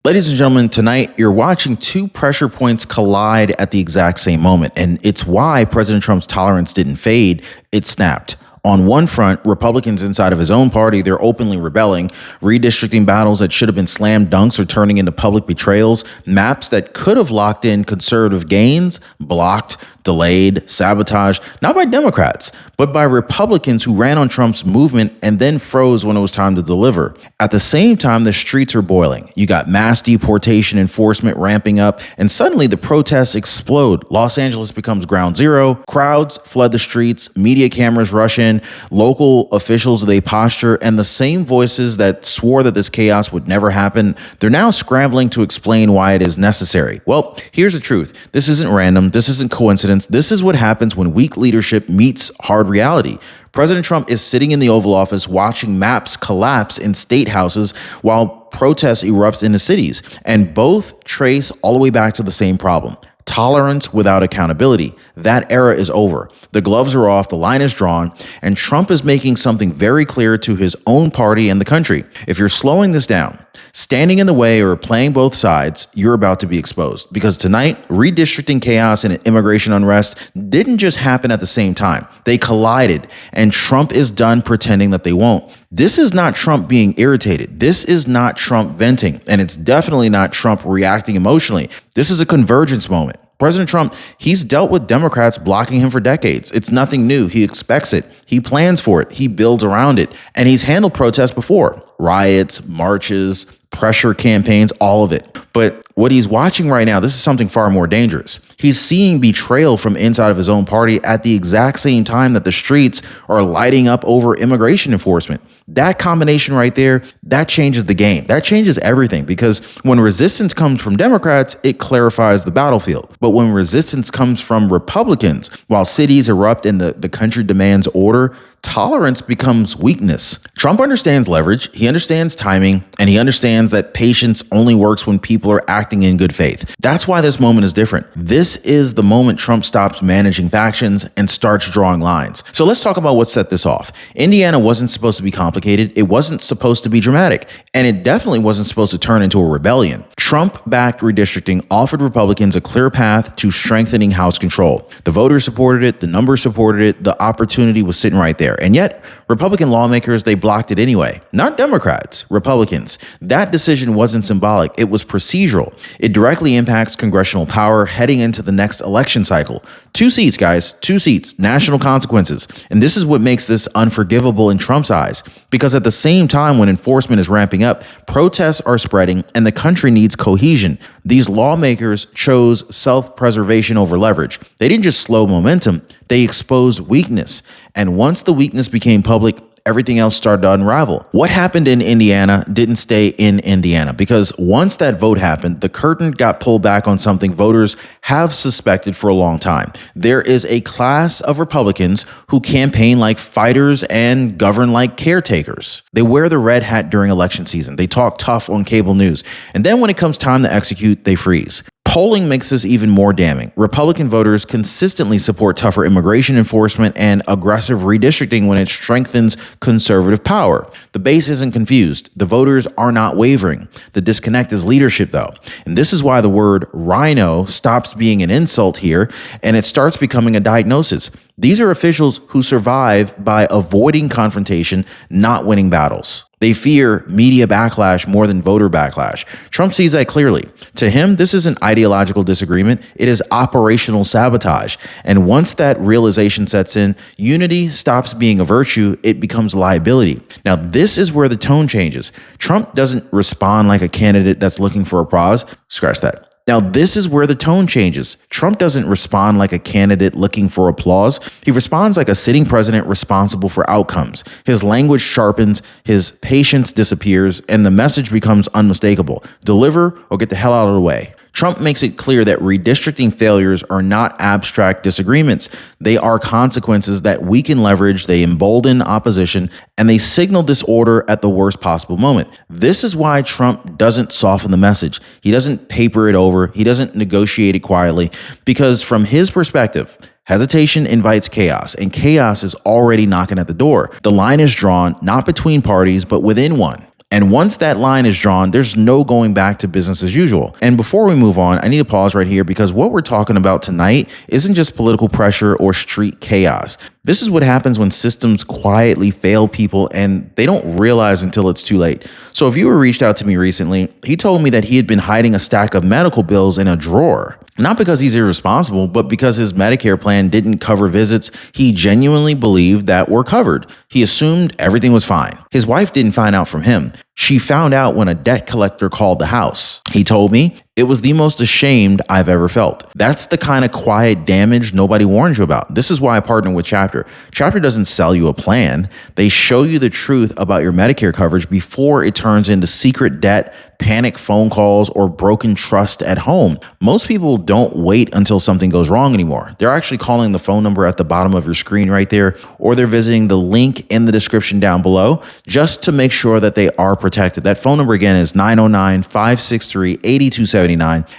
Ladies and gentlemen, tonight you're watching two pressure points collide at the exact same moment, and it's why President Trump's tolerance didn't fade, it snapped. On one front, Republicans inside of his own party, they're openly rebelling, redistricting battles that should have been slam dunks are turning into public betrayals, maps that could have locked in conservative gains, blocked, delayed, sabotaged, not by Democrats, but by Republicans who ran on Trump's movement and then froze when it was time to deliver. At the same time, the streets are boiling. You got mass deportation enforcement ramping up, and suddenly the protests explode. Los Angeles becomes ground zero. Crowds flood the streets, media cameras rush in, local officials, they posture, and the same voices that swore that this chaos would never happen, they're now scrambling to explain why it is necessary. Well, here's the truth. This isn't random. This isn't coincidence. This is what happens when weak leadership meets hard reality. President Trump is sitting in the Oval Office watching maps collapse in state houses while protests erupts in the cities. And both trace all the way back to the same problem. Tolerance without accountability. That era is over. The gloves are off, the line is drawn, and Trump is making something very clear to his own party and the country. If you're slowing this down, standing in the way, or playing both sides, you're about to be exposed. Because tonight, redistricting chaos and immigration unrest didn't just happen at the same time. They collided, and Trump is done pretending that they won't. This is not Trump being irritated. This is not Trump venting, and it's definitely not Trump reacting emotionally. This is a convergence moment. President Trump, he's dealt with Democrats blocking him for decades. It's nothing new. He expects it. He plans for it. He builds around it. And he's handled protests before. Riots, marches, pressure campaigns, all of it. But what he's watching right now, this is something far more dangerous. He's seeing betrayal from inside of his own party at the exact same time that the streets are lighting up over immigration enforcement. That combination right there, that changes the game. That changes everything, because when resistance comes from Democrats, it clarifies the battlefield. But when resistance comes from Republicans, while cities erupt and the country demands order, tolerance becomes weakness. Trump understands leverage, he understands timing, and he understands that patience only works when people are acting in good faith. That's why this moment is different. This is the moment Trump stops managing factions and starts drawing lines. So let's talk about what set this off. Indiana wasn't supposed to be complicated, it wasn't supposed to be dramatic, and it definitely wasn't supposed to turn into a rebellion. Trump-backed redistricting offered Republicans a clear path to strengthening House control. The voters supported it, the numbers supported it, the opportunity was sitting right there. And yet, Republican lawmakers, they blocked it anyway. Not Democrats, Republicans. That decision wasn't symbolic, it was procedural. It directly impacts congressional power heading into the next election cycle. 2 seats, guys, 2 seats, national consequences. And this is what makes this unforgivable in Trump's eyes. Because at the same time, when enforcement is ramping up, protests are spreading and the country needs cohesion. These lawmakers chose self-preservation over leverage. They didn't just slow momentum, they exposed weakness. And once the weakness became public, everything else started to unravel. What happened in Indiana didn't stay in Indiana, because once that vote happened, the curtain got pulled back on something voters have suspected for a long time. There is a class of Republicans who campaign like fighters and govern like caretakers. They wear the red hat during election season. They talk tough on cable news. And then when it comes time to execute, they freeze. Polling makes this even more damning. Republican voters consistently support tougher immigration enforcement and aggressive redistricting when it strengthens conservative power. The base isn't confused. The voters are not wavering. The disconnect is leadership, though. And this is why the word rhino stops being an insult here and it starts becoming a diagnosis. These are officials who survive by avoiding confrontation, not winning battles. They fear media backlash more than voter backlash. Trump sees that clearly. To him, this isn't ideological disagreement. It is operational sabotage. And once that realization sets in, unity stops being a virtue. It becomes a liability. Now, this is where the tone changes. Trump doesn't respond like a candidate that's looking for applause. Scratch that. Now, this is where the tone changes. Trump doesn't respond like a candidate looking for applause. He responds like a sitting president responsible for outcomes. His language sharpens, his patience disappears, and the message becomes unmistakable. Deliver or get the hell out of the way. Trump makes it clear that redistricting failures are not abstract disagreements. They are consequences that weaken leverage, they embolden opposition, and they signal disorder at the worst possible moment. This is why Trump doesn't soften the message. He doesn't paper it over. He doesn't negotiate it quietly, because from his perspective, hesitation invites chaos, and chaos is already knocking at the door. The line is drawn not between parties, but within one. And once that line is drawn, there's no going back to business as usual. And before we move on, I need to pause right here because what we're talking about tonight isn't just political pressure or street chaos. This is what happens when systems quietly fail people and they don't realize until it's too late. So a viewer reached out to me recently. He told me that he had been hiding a stack of medical bills in a drawer. Not because he's irresponsible, but because his Medicare plan didn't cover visits he genuinely believed that were covered. He assumed everything was fine. His wife didn't find out from him. She found out when a debt collector called the house. He told me, it was the most ashamed I've ever felt. That's the kind of quiet damage nobody warns you about. This is why I partner with Chapter. Chapter doesn't sell you a plan. They show you the truth about your Medicare coverage before it turns into secret debt, panic phone calls, or broken trust at home. Most people don't wait until something goes wrong anymore. They're actually calling the phone number at the bottom of your screen right there, or they're visiting the link in the description down below just to make sure that they are protected. That phone number again is 909-563-8279.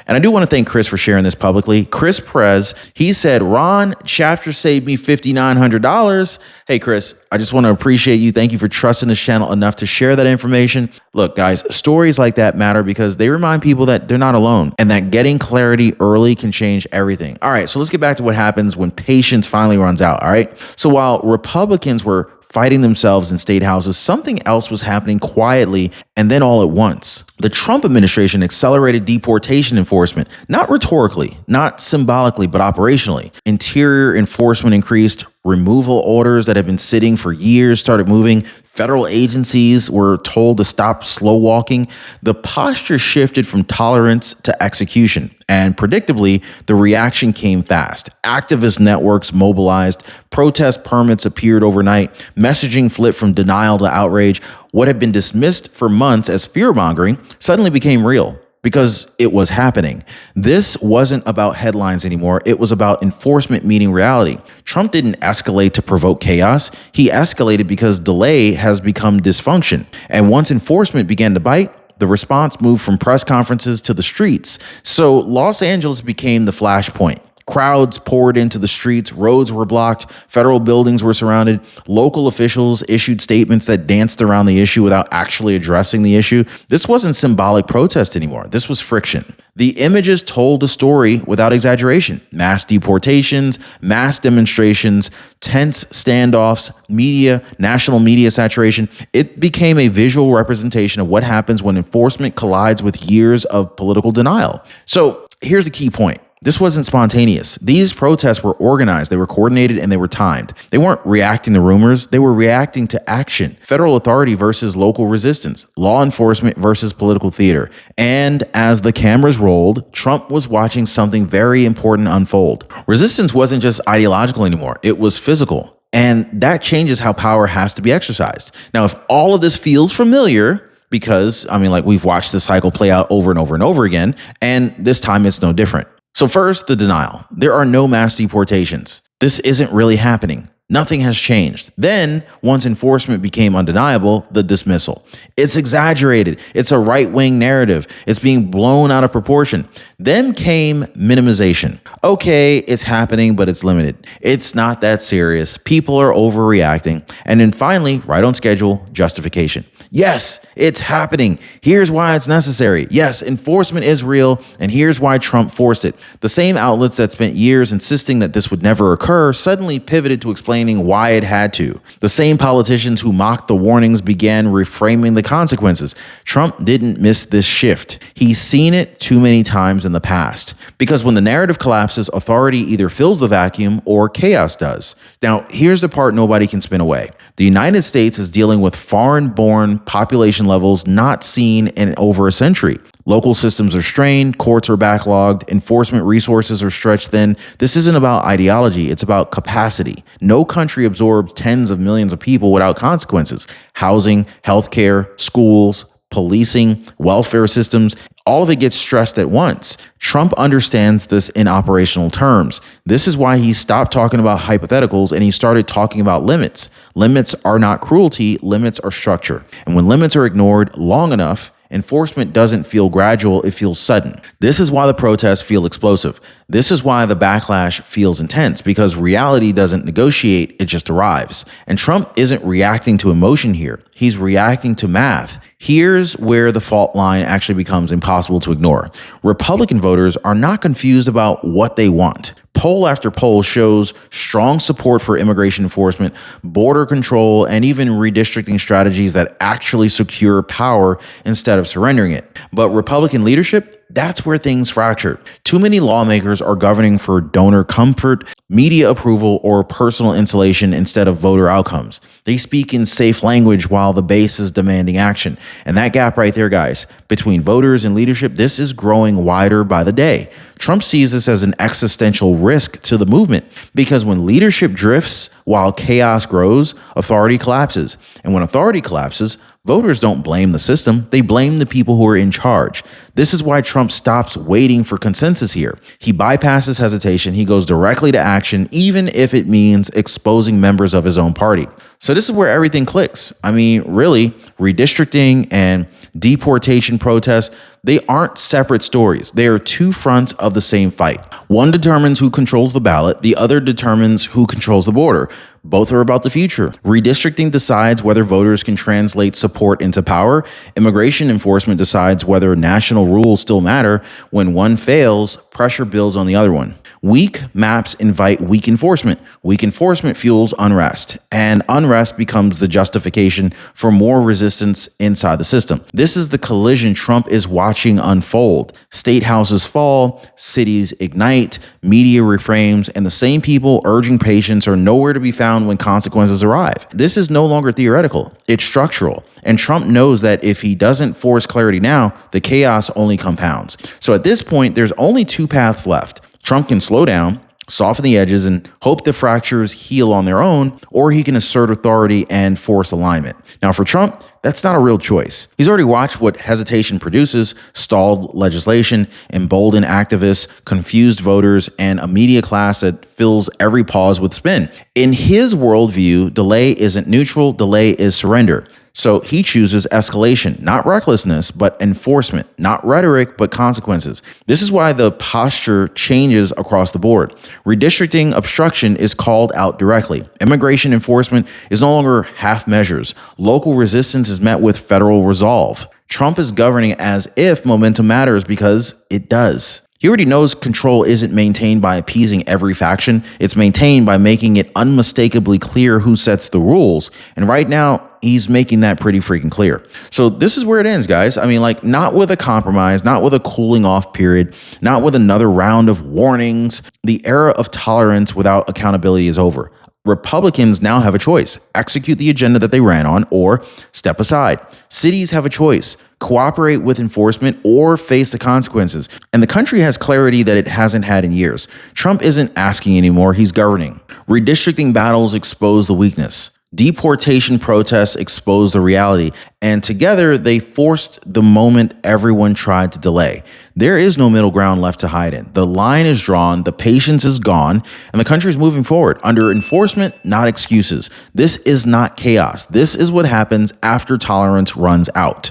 And I do want to thank Chris for sharing this publicly. Chris Perez, he said, Ron, Chapter saved me $5,900. Hey, Chris, I just want to appreciate you. Thank you for trusting this channel enough to share that information. Look, guys, stories like that matter because they remind people that they're not alone and that getting clarity early can change everything. All right, so let's get back to what happens when patience finally runs out. All right. So while Republicans were fighting themselves in state houses, something else was happening quietly and then all at once. The Trump administration accelerated deportation enforcement, not rhetorically, not symbolically, but operationally. Interior enforcement increased. Removal orders that had been sitting for years started moving. Federal agencies were told to stop slow walking. The posture shifted from tolerance to execution. And predictably, the reaction came fast. Activist networks mobilized. Protest permits appeared overnight. Messaging flipped from denial to outrage. What had been dismissed for months as fear-mongering suddenly became real. Because it was happening. This wasn't about headlines anymore. It was about enforcement meeting reality. Trump didn't escalate to provoke chaos. He escalated because delay has become dysfunction. And once enforcement began to bite, the response moved from press conferences to the streets. So Los Angeles became the flashpoint. Crowds poured into the streets, roads were blocked, federal buildings were surrounded, local officials issued statements that danced around the issue without actually addressing the issue. This wasn't symbolic protest anymore. This was friction. The images told the story without exaggeration. Mass deportations, mass demonstrations, tense standoffs, media, national media saturation. It became a visual representation of what happens when enforcement collides with years of political denial. So here's the key point. This wasn't spontaneous. These protests were organized, they were coordinated, and they were timed. They weren't reacting to rumors, they were reacting to action. Federal authority versus local resistance, law enforcement versus political theater. And as the cameras rolled, Trump was watching something very important unfold. Resistance wasn't just ideological anymore, it was physical. And that changes how power has to be exercised. Now, if all of this feels familiar, because, we've watched this cycle play out over and over and over again, and this time it's no different. So first, the denial. There are no mass deportations. This isn't really happening. Nothing has changed. Then, once enforcement became undeniable, the dismissal. It's exaggerated. It's a right-wing narrative. It's being blown out of proportion. Then came minimization. Okay, it's happening, but it's limited. It's not that serious. People are overreacting. And then finally, right on schedule, justification. Yes, it's happening. Here's why it's necessary. Yes, enforcement is real, and here's why Trump forced it. The same outlets that spent years insisting that this would never occur suddenly pivoted to explaining why it had to. The same politicians who mocked the warnings began reframing the consequences. Trump didn't miss this shift. He's seen it too many times in the past. Because when the narrative collapses, authority either fills the vacuum or chaos does. Now, here's the part nobody can spin away. The United States is dealing with foreign-born population levels not seen in over a century. Local systems are strained, courts are backlogged, enforcement resources are stretched thin. This isn't about ideology, it's about capacity. No country absorbs tens of millions of people without consequences. Housing, healthcare, schools, policing, welfare systems, all of it gets stressed at once. Trump understands this in operational terms. This is why he stopped talking about hypotheticals and he started talking about limits. Limits are not cruelty, limits are structure. And when limits are ignored long enough, Enforcement doesn't feel gradual, it feels sudden. This is why the protests feel explosive. This is why the backlash feels intense, because reality doesn't negotiate, it just arrives. And Trump isn't reacting to emotion here, he's reacting to math. Here's where the fault line actually becomes impossible to ignore. Republican voters are not confused about what they want. Poll after poll shows strong support for immigration enforcement, border control, and even redistricting strategies that actually secure power instead of surrendering it. But Republican leadership, that's where things fractured. Too many lawmakers are governing for donor comfort, media approval, or personal insulation instead of voter outcomes. They speak in safe language while the base is demanding action. And that gap right there, guys, between voters and leadership, this is growing wider by the day. Trump sees this as an existential risk to the movement, because when leadership drifts while chaos grows, authority collapses. And when authority collapses, voters don't blame the system, they blame the people who are in charge. This is why Trump stops waiting for consensus here. He bypasses hesitation, he goes directly to action, even if it means exposing members of his own party. So this is where everything clicks. I mean, really, redistricting and deportation protests, they aren't separate stories. They are two fronts of the same fight. One determines who controls the ballot, the other determines who controls the border. Both are about the future. Redistricting decides whether voters can translate support into power. Immigration enforcement decides whether national rules still matter. When one fails, pressure builds on the other one. Weak maps invite weak enforcement. Weak enforcement fuels unrest, and unrest becomes the justification for more resistance inside the system. This is the collision Trump is watching unfold. State houses fall, cities ignite, media reframes, and the same people urging patience are nowhere to be found when consequences arrive. This is no longer theoretical, it's structural. And Trump knows that if he doesn't force clarity now, the chaos only compounds. So at this point, there's only two paths left. Trump can slow down, soften the edges, and hope the fractures heal on their own, or he can assert authority and force alignment. Now, for Trump, that's not a real choice. He's already watched what hesitation produces: stalled legislation, emboldened activists, confused voters, and a media class that fills every pause with spin. In his worldview, delay isn't neutral, delay is surrender. So he chooses escalation, not recklessness, but enforcement, not rhetoric, but consequences. This is why the posture changes across the board. Redistricting obstruction is called out directly. Immigration enforcement is no longer half measures. Local resistance is met with federal resolve. Trump is governing as if momentum matters, because it does. He already knows control isn't maintained by appeasing every faction. It's maintained by making it unmistakably clear who sets the rules. And right now, he's making that pretty freaking clear. So this is where it ends, guys. I mean, like, not with a compromise, not with a cooling off period, not with another round of warnings. The era of tolerance without accountability is over. Republicans now have a choice: execute the agenda that they ran on, or step aside. Cities have a choice: cooperate with enforcement or face the consequences. And the country has clarity that it hasn't had in years. Trump isn't asking anymore, he's governing. Redistricting battles expose the weakness. Deportation protests exposed the reality, and together they forced the moment everyone tried to delay. There is no middle ground left to hide in. The line is drawn, the patience is gone, and the country is moving forward under enforcement, not excuses. This is not chaos. This is what happens after tolerance runs out.